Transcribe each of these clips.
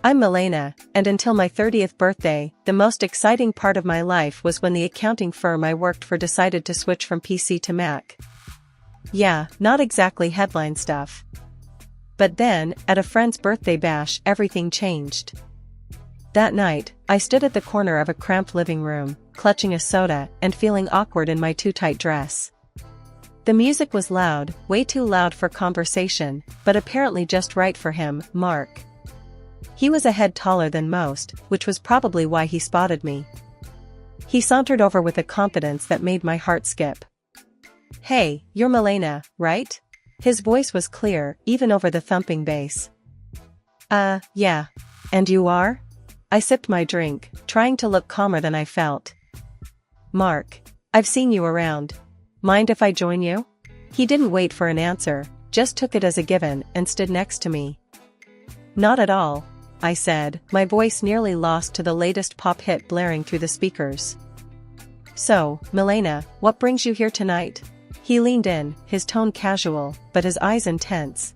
I'm Milena, and until my 30th birthday, the most exciting part of my life was when the accounting firm I worked for decided to switch from PC to Mac. Yeah, not exactly headline stuff. But then, at a friend's birthday bash, everything changed. That night, I stood at the corner of a cramped living room, clutching a soda and feeling awkward in my too tight dress. The music was loud, way too loud for conversation, but apparently just right for him, Mark. He was a head taller than most, which was probably why he spotted me. He sauntered over with a confidence that made my heart skip. "Hey, you're Milena, right?" His voice was clear, even over the thumping bass. Yeah. And you are?" I sipped my drink, trying to look calmer than I felt. "Mark. I've seen you around. Mind if I join you?" He didn't wait for an answer, just took it as a given and stood next to me. "Not at all," I said, my voice nearly lost to the latest pop hit blaring through the speakers. "So, Milena, what brings you here tonight?" He leaned in, his tone casual, but his eyes intense.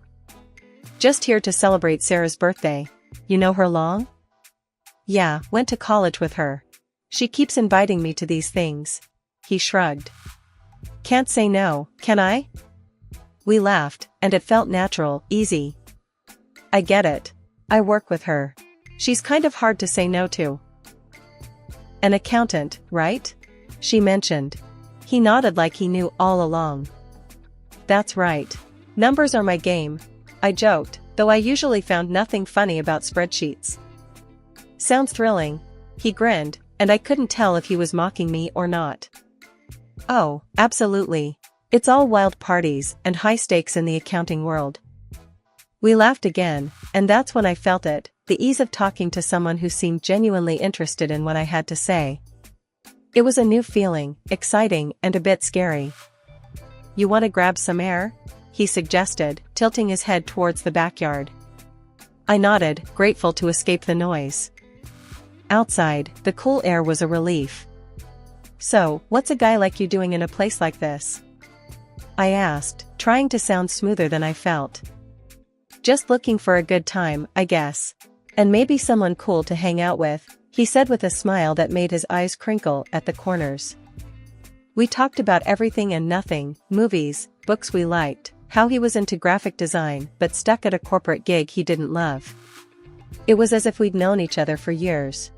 "Just here to celebrate Sarah's birthday. You know her long?" "Yeah, went to college with her. She keeps inviting me to these things." He shrugged. "Can't say no, can I?" We laughed, and it felt natural, easy. "I get it. I work with her. She's kind of hard to say no to." "An accountant, right?" she mentioned. He nodded like he knew all along. "That's right. Numbers are my game," I joked, though I usually found nothing funny about spreadsheets. "Sounds thrilling." He grinned, and I couldn't tell if he was mocking me or not. "Oh, absolutely. It's all wild parties and high stakes in the accounting world." We laughed again, and that's when I felt it, the ease of talking to someone who seemed genuinely interested in what I had to say. It was a new feeling, exciting and a bit scary. "You want to grab some air?" he suggested, tilting his head towards the backyard. I nodded, grateful to escape the noise. Outside, the cool air was a relief. "So, what's a guy like you doing in a place like this?" I asked, trying to sound smoother than I felt. "Just looking for a good time, I guess. And maybe someone cool to hang out with," he said with a smile that made his eyes crinkle at the corners. We talked about everything and nothing, movies, books we liked, how he was into graphic design but stuck at a corporate gig he didn't love. It was as if we'd known each other for years.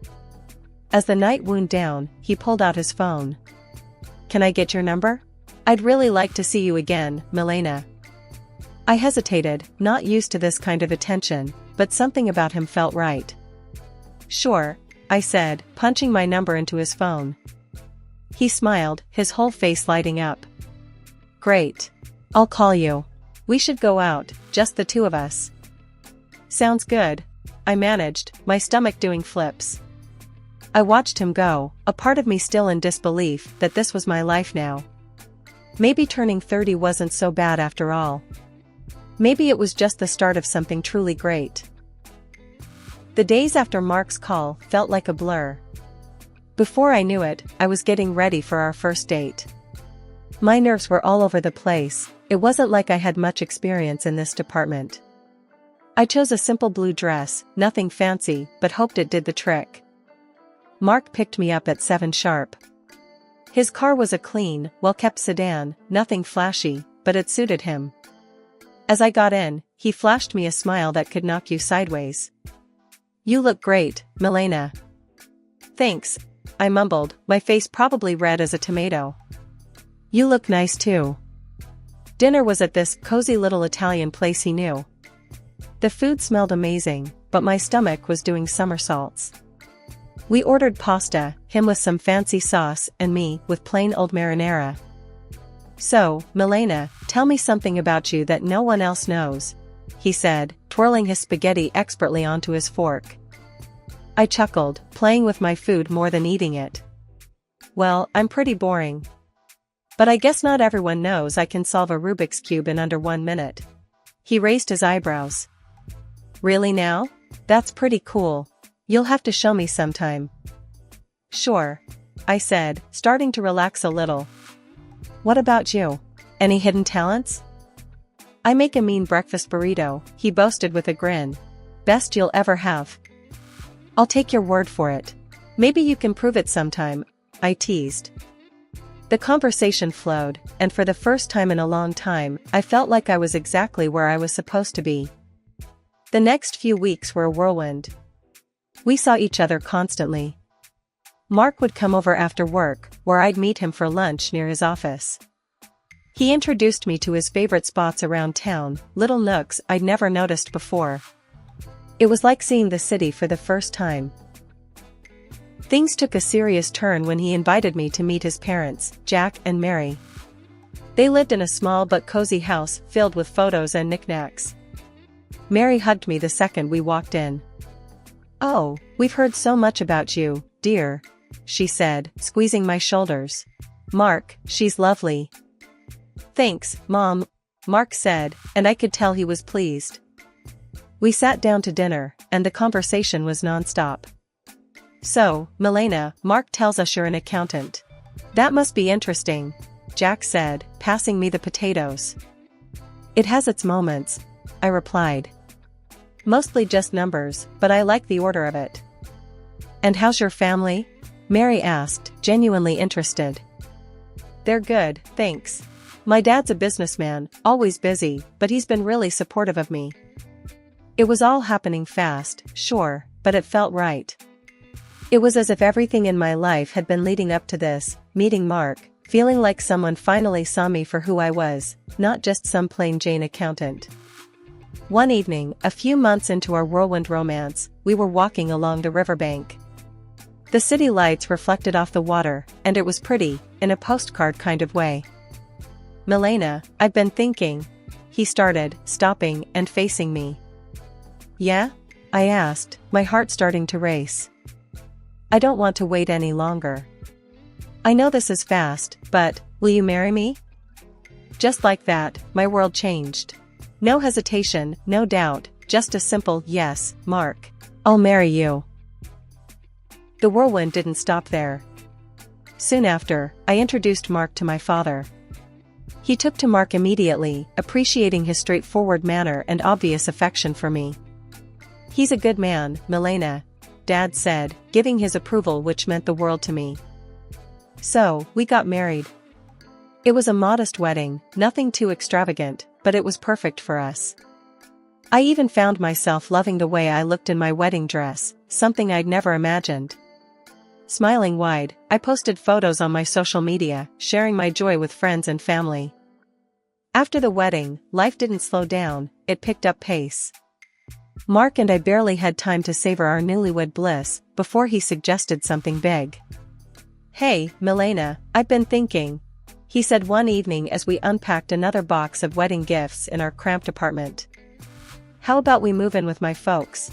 As the night wound down, he pulled out his phone. "Can I get your number? I'd really like to see you again, Milena." I hesitated, not used to this kind of attention, but something about him felt right. "Sure," I said, punching my number into his phone. He smiled, his whole face lighting up. "Great. I'll call you. We should go out, just the two of us." "Sounds good," I managed, my stomach doing flips. I watched him go, a part of me still in disbelief that this was my life now. Maybe turning 30 wasn't so bad after all. Maybe it was just the start of something truly great. The days after Mark's call felt like a blur. Before I knew it, I was getting ready for our first date. My nerves were all over the place. It wasn't like I had much experience in this department. I chose a simple blue dress, nothing fancy, but hoped it did the trick. Mark picked me up at 7 sharp. His car was a clean, well-kept sedan, nothing flashy, but it suited him. As I got in, he flashed me a smile that could knock you sideways. "You look great, Milena." "Thanks," I mumbled, my face probably red as a tomato. "You look nice too." Dinner was at this cozy little Italian place he knew. The food smelled amazing, but my stomach was doing somersaults. We ordered pasta, him with some fancy sauce and me with plain old marinara. "So, Milena, tell me something about you that no one else knows," he said, twirling his spaghetti expertly onto his fork. I chuckled, playing with my food more than eating it. "Well, I'm pretty boring. But I guess not everyone knows I can solve a Rubik's Cube in under 1 minute." He raised his eyebrows. "Really now? That's pretty cool. You'll have to show me sometime." "Sure," I said, starting to relax a little. "What about you? Any hidden talents?" "I make a mean breakfast burrito," he boasted with a grin. "Best you'll ever have." I'll take your word for it. Maybe you can prove it sometime, I teased. The conversation flowed, and for the first time in a long time, I felt like I was exactly where I was supposed to be. The next few weeks were a whirlwind. We saw each other constantly. Mark would come over after work, where I'd meet him for lunch near his office. He introduced me to his favorite spots around town, little nooks I'd never noticed before. It was like seeing the city for the first time. Things took a serious turn when he invited me to meet his parents, Jack and Mary. They lived in a small but cozy house filled with photos and knickknacks. Mary hugged me the second we walked in. "Oh, we've heard so much about you, dear," she said, squeezing my shoulders. "Mark, she's lovely." "Thanks, Mom," Mark said, and I could tell he was pleased. We sat down to dinner, and the conversation was nonstop. "So, Milena, Mark tells us you're an accountant. That must be interesting," Jack said, passing me the potatoes. "It has its moments," I replied. "Mostly just numbers, but I like the order of it." "And how's your family?" Mary asked, genuinely interested. "They're good, thanks. My dad's a businessman, always busy, but he's been really supportive of me." It was all happening fast, sure, but it felt right. It was as if everything in my life had been leading up to this, meeting Mark, feeling like someone finally saw me for who I was, not just some plain Jane accountant. One evening, a few months into our whirlwind romance, we were walking along the riverbank. The city lights reflected off the water, and it was pretty, in a postcard kind of way. "Milena, I've been thinking," he started, stopping and facing me. "Yeah?" I asked, my heart starting to race. "I don't want to wait any longer. I know this is fast, but, will you marry me?" Just like that, my world changed. No hesitation, no doubt, just a simple yes, Mark. I'll marry you. The whirlwind didn't stop there. Soon after, I introduced Mark to my father. He took to Mark immediately, appreciating his straightforward manner and obvious affection for me. "He's a good man, Milena," Dad said, giving his approval, which meant the world to me. So, we got married. It was a modest wedding, nothing too extravagant, but it was perfect for us. I even found myself loving the way I looked in my wedding dress, something I'd never imagined. Smiling wide, I posted photos on my social media, sharing my joy with friends and family. After the wedding, life didn't slow down, it picked up pace. Mark and I barely had time to savor our newlywed bliss, before he suggested something big. "Hey, Milena, I've been thinking," he said one evening as we unpacked another box of wedding gifts in our cramped apartment. "How about we move in with my folks?"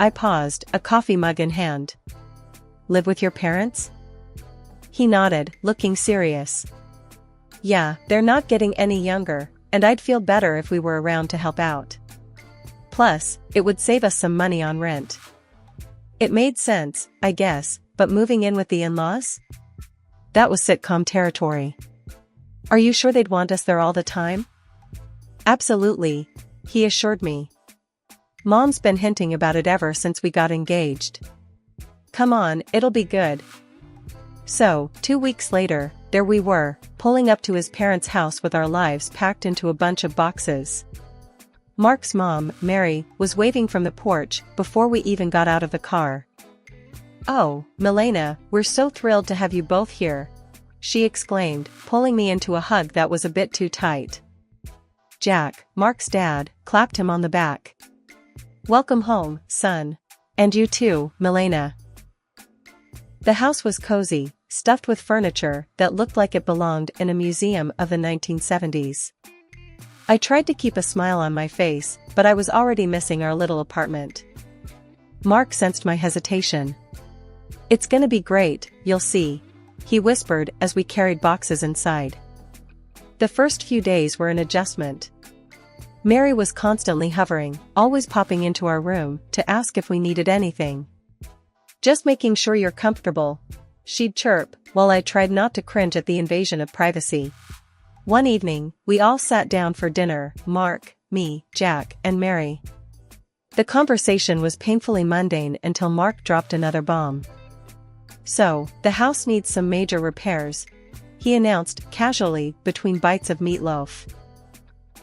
I paused, a coffee mug in hand. "Live with your parents?" He nodded, looking serious. "Yeah, they're not getting any younger, and I'd feel better if we were around to help out. Plus, it would save us some money on rent." It made sense, I guess, but moving in with the in-laws? That was sitcom territory. "Are you sure they'd want us there all the time?" "Absolutely," he assured me. "Mom's been hinting about it ever since we got engaged. Come on, it'll be good." So, 2 weeks later, there we were, pulling up to his parents' house with our lives packed into a bunch of boxes. Mark's mom, Mary, was waving from the porch before we even got out of the car. "Oh, Milena, we're so thrilled to have you both here," she exclaimed, pulling me into a hug that was a bit too tight. Jack, Mark's dad, clapped him on the back. "Welcome home, son. And you too, Milena." The house was cozy, stuffed with furniture that looked like it belonged in a museum of the 1970s. I tried to keep a smile on my face, but I was already missing our little apartment. Mark sensed my hesitation. "It's gonna be great, you'll see," he whispered as we carried boxes inside. The first few days were an adjustment. Mary was constantly hovering, always popping into our room to ask if we needed anything. "Just making sure you're comfortable," she'd chirp, while I tried not to cringe at the invasion of privacy. One evening, we all sat down for dinner, Mark, me, Jack, and Mary. The conversation was painfully mundane until Mark dropped another bomb. "So, the house needs some major repairs," he announced casually between bites of meatloaf.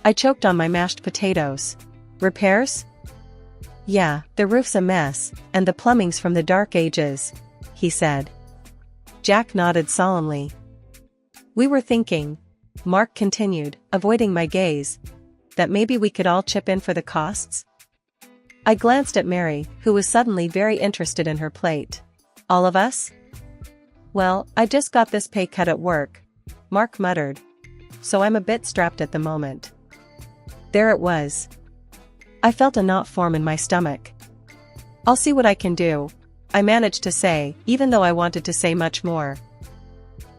I choked on my mashed potatoes. "Repairs?" "Yeah, the roof's a mess, and the plumbing's from the dark ages," he said. Jack nodded solemnly. "We were thinking," Mark continued, avoiding my gaze, "that maybe we could all chip in for the costs?" I glanced at Mary, who was suddenly very interested in her plate. "All of us?" "Well, I just got this pay cut at work," Mark muttered, "so I'm a bit strapped at the moment." There it was. I felt a knot form in my stomach. "I'll see what I can do," I managed to say, even though I wanted to say much more.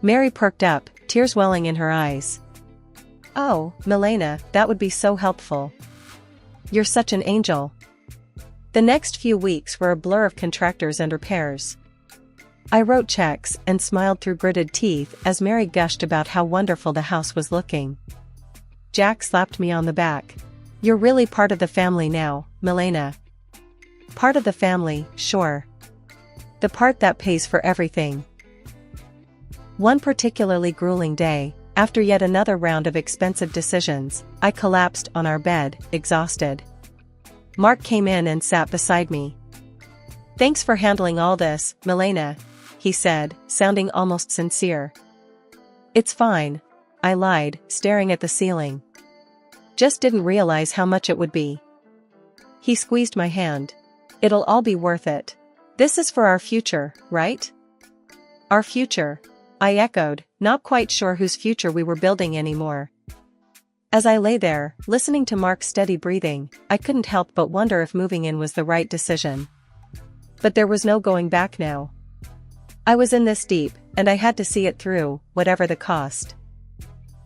Mary perked up, tears welling in her eyes. "Oh, Milena, that would be so helpful. You're such an angel." The next few weeks were a blur of contractors and repairs. I wrote checks and smiled through gritted teeth as Mary gushed about how wonderful the house was looking. Jack slapped me on the back. "You're really part of the family now, Milena." "Part of the family, sure. The part that pays for everything." One particularly grueling day, after yet another round of expensive decisions, I collapsed on our bed, exhausted. Mark came in and sat beside me. "Thanks for handling all this, Milena," he said, sounding almost sincere. "It's fine," I lied, staring at the ceiling. "Just didn't realize how much it would be." He squeezed my hand. "It'll all be worth it. This is for our future, right?" "Our future," I echoed, not quite sure whose future we were building anymore. As I lay there, listening to Mark's steady breathing, I couldn't help but wonder if moving in was the right decision. But there was no going back now. I was in this deep, and I had to see it through, whatever the cost.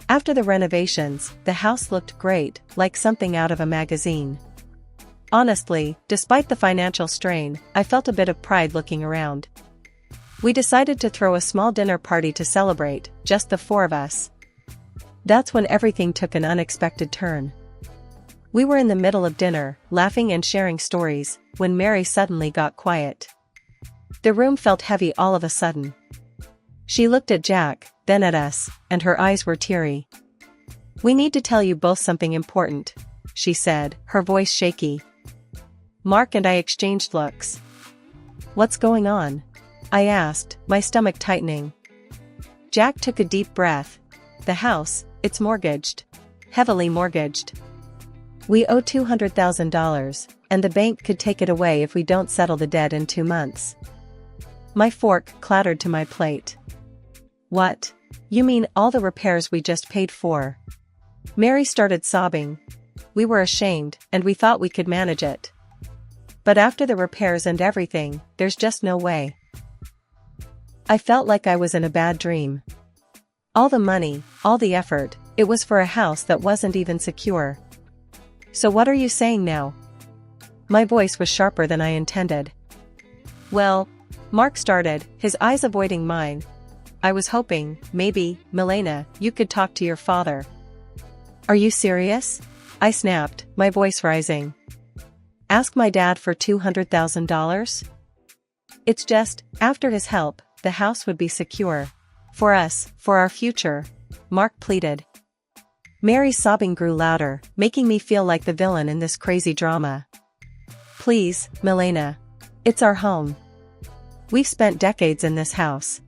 After the renovations, the house looked great, like something out of a magazine. Honestly, despite the financial strain, I felt a bit of pride looking around. We decided to throw a small dinner party to celebrate, just the four of us. That's when everything took an unexpected turn. We were in the middle of dinner, laughing and sharing stories, when Mary suddenly got quiet. The room felt heavy all of a sudden. She looked at Jack, then at us, and her eyes were teary. "We need to tell you both something important," she said, her voice shaky. Mark and I exchanged looks. "What's going on?" I asked, my stomach tightening. Jack took a deep breath. "The house, it's mortgaged. Heavily mortgaged. We owe $200,000, and the bank could take it away if we don't settle the debt in 2 months." My fork clattered to my plate. "What? You mean all the repairs we just paid for?" Mary started sobbing. "We were ashamed, and we thought we could manage it. But after the repairs and everything, there's just no way." I felt like I was in a bad dream. All the money, all the effort, it was for a house that wasn't even secure. "So what are you saying now?" My voice was sharper than I intended. "Well," Mark started, his eyes avoiding mine, "I was hoping, maybe, Milena, you could talk to your father." "Are you serious?" I snapped, my voice rising. "Ask my dad for $200,000? It's just, after his help, the house would be secure. For us, for our future," Mark pleaded. Mary's sobbing grew louder, making me feel like the villain in this crazy drama. "Please, Milena. It's our home. We've spent decades in this house."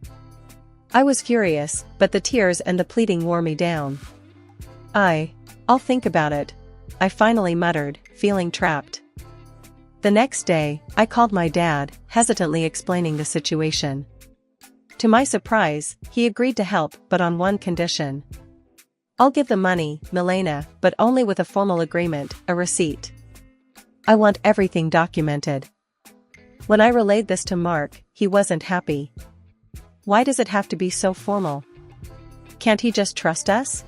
I was furious, but the tears and the pleading wore me down. I'll think about it," I finally muttered, feeling trapped. The next day, I called my dad, hesitantly explaining the situation. To my surprise, he agreed to help, but on one condition. "I'll give the money, Milena, but only with a formal agreement, a receipt. I want everything documented." When I relayed this to Mark, he wasn't happy. "Why does it have to be so formal? Can't he just trust us?"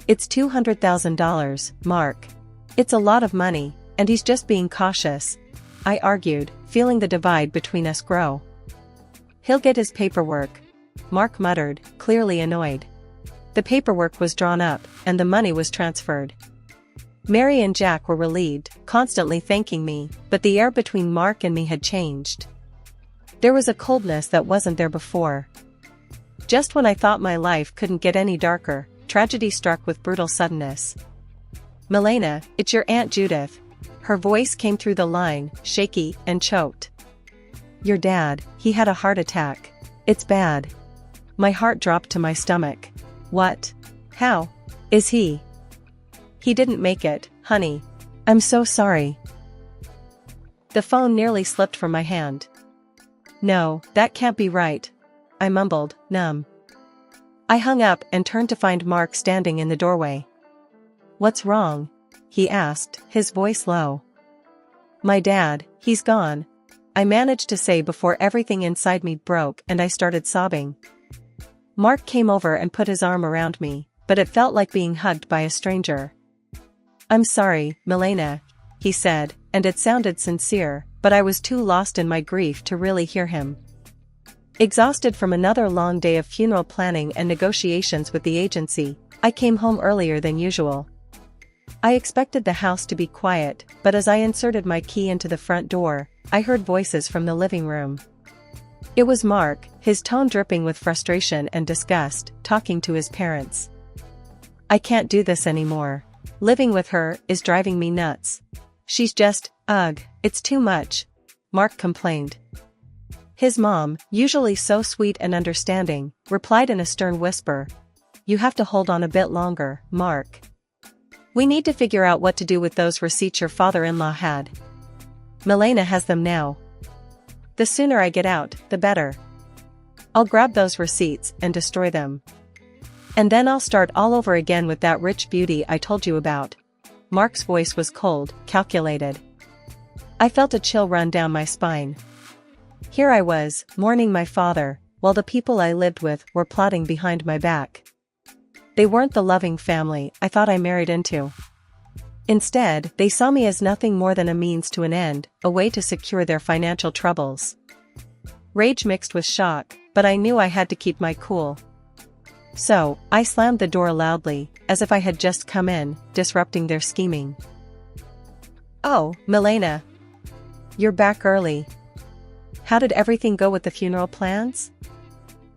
"It's $200,000, Mark. It's a lot of money, and he's just being cautious," I argued, feeling the divide between us grow. "He'll get his paperwork," Mark muttered, clearly annoyed. The paperwork was drawn up, and the money was transferred. Mary and Jack were relieved, constantly thanking me, but the air between Mark and me had changed. There was a coldness that wasn't there before. Just when I thought my life couldn't get any darker, tragedy struck with brutal suddenness. "Milena, it's your Aunt Judith." Her voice came through the line, shaky and choked. "Your dad, he had a heart attack. It's bad." My heart dropped to my stomach. "What? How? Is he?" "He didn't make it, honey. I'm so sorry." The phone nearly slipped from my hand. "No, that can't be right," I mumbled, numb. I hung up and turned to find Mark standing in the doorway. "What's wrong?" he asked, his voice low. "My dad, he's gone," I managed to say before everything inside me broke and I started sobbing. Mark came over and put his arm around me, but it felt like being hugged by a stranger. "I'm sorry, Milena," he said, and it sounded sincere, but I was too lost in my grief to really hear him. Exhausted from another long day of funeral planning and negotiations with the agency, I came home earlier than usual. I expected the house to be quiet, but as I inserted my key into the front door, I heard voices from the living room. It was Mark, his tone dripping with frustration and disgust, talking to his parents. "I can't do this anymore. Living with her is driving me nuts. She's just, ugh, it's too much," Mark complained. His mom, usually so sweet and understanding, replied in a stern whisper, "You have to hold on a bit longer, Mark. We need to figure out what to do with those receipts your father-in-law had. Milena has them now. The sooner I get out, the better. I'll grab those receipts and destroy them. And then I'll start all over again with that rich beauty I told you about." Mark's voice was cold, calculated. I felt a chill run down my spine. Here I was, mourning my father, while the people I lived with were plotting behind my back. They weren't the loving family I thought I married into. Instead, they saw me as nothing more than a means to an end, a way to secure their financial troubles. Rage mixed with shock, but I knew I had to keep my cool. So, I slammed the door loudly, as if I had just come in, disrupting their scheming. "Oh, Milena. You're back early. How did everything go with the funeral plans?"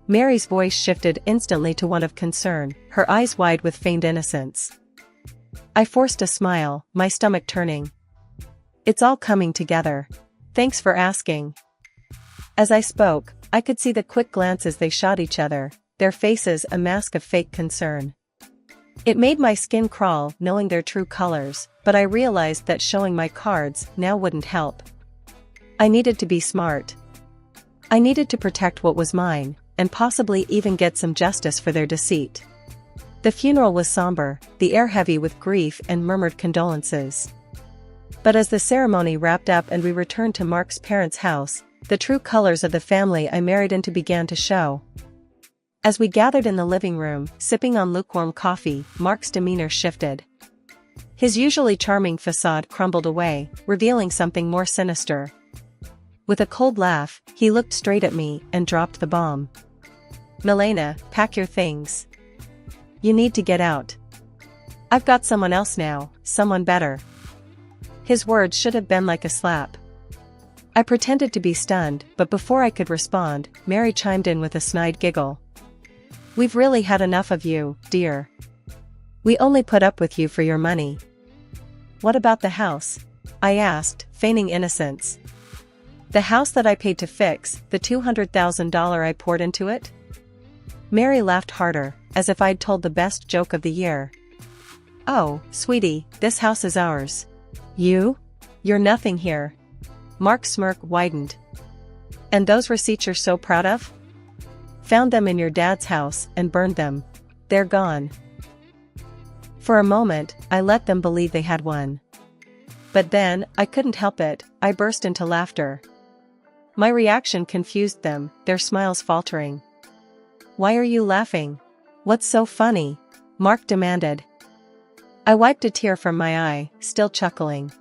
Mary's voice shifted instantly to one of concern, her eyes wide with feigned innocence. I forced a smile, my stomach turning. "It's all coming together. Thanks for asking." As I spoke, I could see the quick glances they shot each other, their faces a mask of fake concern. It made my skin crawl knowing their true colors, but I realized that showing my cards now wouldn't help. I needed to be smart. I needed to protect what was mine, and possibly even get some justice for their deceit. The funeral was somber, the air heavy with grief and murmured condolences. But as the ceremony wrapped up and we returned to Mark's parents' house, the true colors of the family I married into began to show. As we gathered in the living room, sipping on lukewarm coffee, Mark's demeanor shifted. His usually charming facade crumbled away, revealing something more sinister. With a cold laugh, he looked straight at me and dropped the bomb. "Milena, pack your things. You need to get out. I've got someone else now, someone better." His words should have been like a slap. I pretended to be stunned, but before I could respond, Mary chimed in with a snide giggle. "We've really had enough of you, dear. We only put up with you for your money." "What about the house?" I asked, feigning innocence. "The house that I paid to fix, the $200,000 I poured into it?" Mary laughed harder, as if I'd told the best joke of the year. "Oh, sweetie, this house is ours. You're nothing here." Mark's smirk widened. "And those receipts you're so proud of? Found them in your dad's house and burned them. They're gone." For a moment, I let them believe they had won. But then, I couldn't help it, I burst into laughter. My reaction confused them, their smiles faltering. "Why are you laughing? What's so funny?" Mark demanded. I wiped a tear from my eye, still chuckling.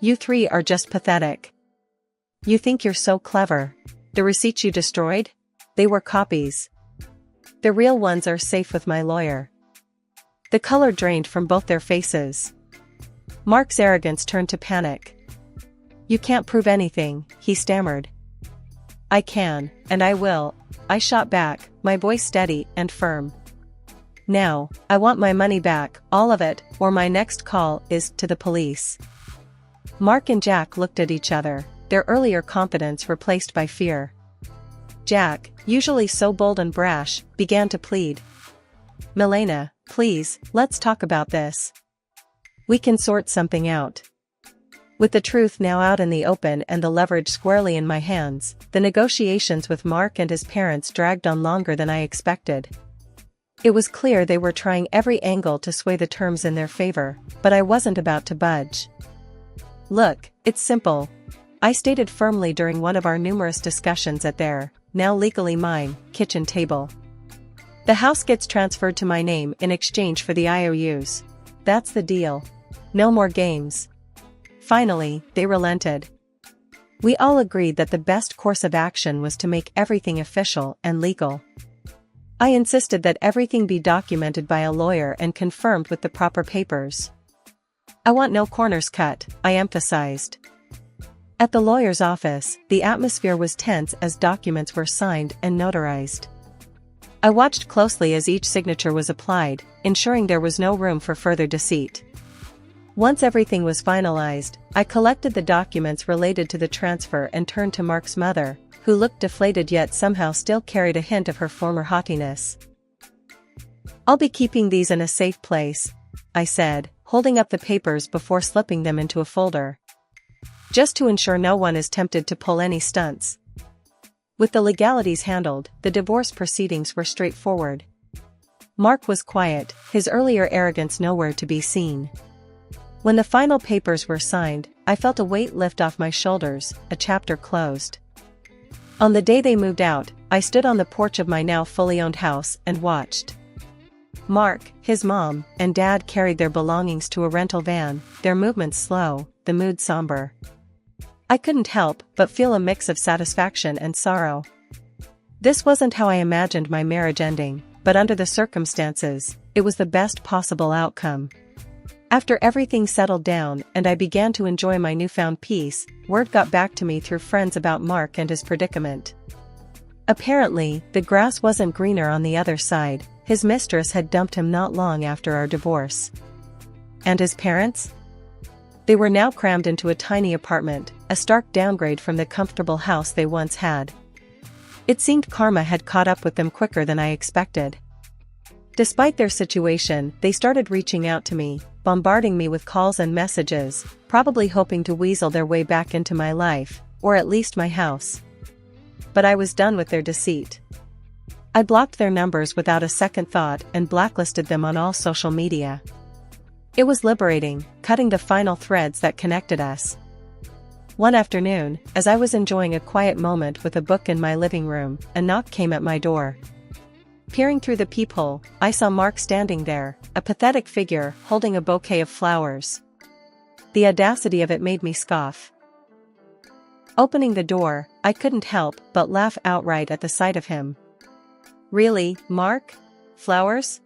"You three are just pathetic. You think you're so clever. The receipts you destroyed? They were copies. The real ones are safe with my lawyer." The color drained from both their faces. Mark's arrogance turned to panic. "You can't prove anything," he stammered. "I can, and I will," I shot back, my voice steady and firm. "Now, I want my money back, all of it, or my next call is to the police." Mark and Jack looked at each other, their earlier confidence replaced by fear. Jack, usually so bold and brash, began to plead. "Milena, please, let's talk about this. We can sort something out." With the truth now out in the open and the leverage squarely in my hands, the negotiations with Mark and his parents dragged on longer than I expected. It was clear they were trying every angle to sway the terms in their favor, but I wasn't about to budge. "Look, it's simple," I stated firmly during one of our numerous discussions at their, now legally mine, kitchen table. "The house gets transferred to my name in exchange for the IOUs. That's the deal. No more games." Finally, they relented. We all agreed that the best course of action was to make everything official and legal. I insisted that everything be documented by a lawyer and confirmed with the proper papers. "I want no corners cut," I emphasized. At the lawyer's office, the atmosphere was tense as documents were signed and notarized. I watched closely as each signature was applied, ensuring there was no room for further deceit. Once everything was finalized, I collected the documents related to the transfer and turned to Mark's mother, who looked deflated yet somehow still carried a hint of her former haughtiness. "I'll be keeping these in a safe place," I said, holding up the papers before slipping them into a folder. "Just to ensure no one is tempted to pull any stunts." With the legalities handled, the divorce proceedings were straightforward. Mark was quiet, his earlier arrogance nowhere to be seen. When the final papers were signed, I felt a weight lift off my shoulders, a chapter closed. On the day they moved out, I stood on the porch of my now fully owned house and watched. Mark, his mom, and dad carried their belongings to a rental van, their movements slow, the mood somber. I couldn't help but feel a mix of satisfaction and sorrow. This wasn't how I imagined my marriage ending, but under the circumstances, it was the best possible outcome. After everything settled down and I began to enjoy my newfound peace, word got back to me through friends about Mark and his predicament. Apparently, the grass wasn't greener on the other side. His mistress had dumped him not long after our divorce. And his parents? They were now crammed into a tiny apartment, a stark downgrade from the comfortable house they once had. It seemed karma had caught up with them quicker than I expected. Despite their situation, they started reaching out to me, bombarding me with calls and messages, probably hoping to weasel their way back into my life, or at least my house. But I was done with their deceit. I blocked their numbers without a second thought and blacklisted them on all social media. It was liberating, cutting the final threads that connected us. One afternoon, as I was enjoying a quiet moment with a book in my living room, a knock came at my door. Peering through the peephole, I saw Mark standing there, a pathetic figure holding a bouquet of flowers. The audacity of it made me scoff. Opening the door, I couldn't help but laugh outright at the sight of him. "Really, Mark? Flowers?"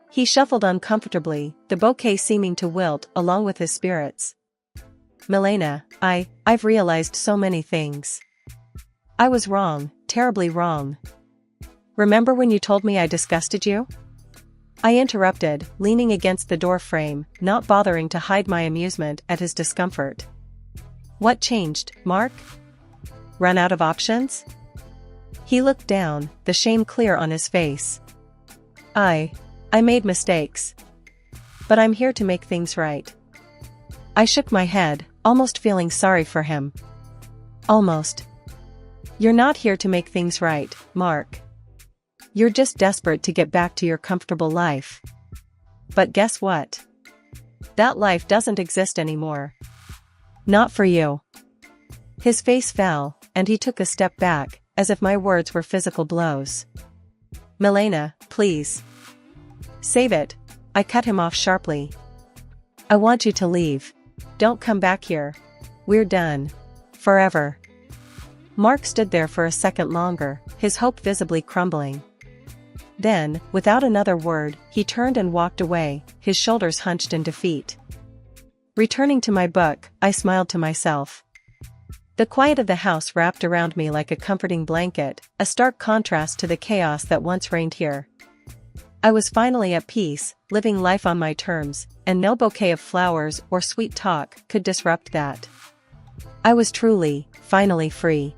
He shuffled uncomfortably, the bouquet seeming to wilt along with his spirits. "Milena, I've realized so many things. I was wrong, terribly wrong. Remember when you told me I disgusted you?" I interrupted, leaning against the door frame, not bothering to hide my amusement at his discomfort. "What changed, Mark? Run out of options?" He looked down, the shame clear on his face. I made mistakes. But I'm here to make things right." I shook my head, almost feeling sorry for him. "Almost. You're not here to make things right, Mark. You're just desperate to get back to your comfortable life. But guess what? That life doesn't exist anymore. Not for you." His face fell, and he took a step back, as if my words were physical blows. "Milena, please. Save it," I cut him off sharply. "I want you to leave. Don't come back here. We're done. Forever." Mark stood there for a second longer, his hope visibly crumbling. Then, without another word, he turned and walked away, his shoulders hunched in defeat. Returning to my book, I smiled to myself. The quiet of the house wrapped around me like a comforting blanket, a stark contrast to the chaos that once reigned here. I was finally at peace, living life on my terms, and no bouquet of flowers or sweet talk could disrupt that. I was truly, finally free.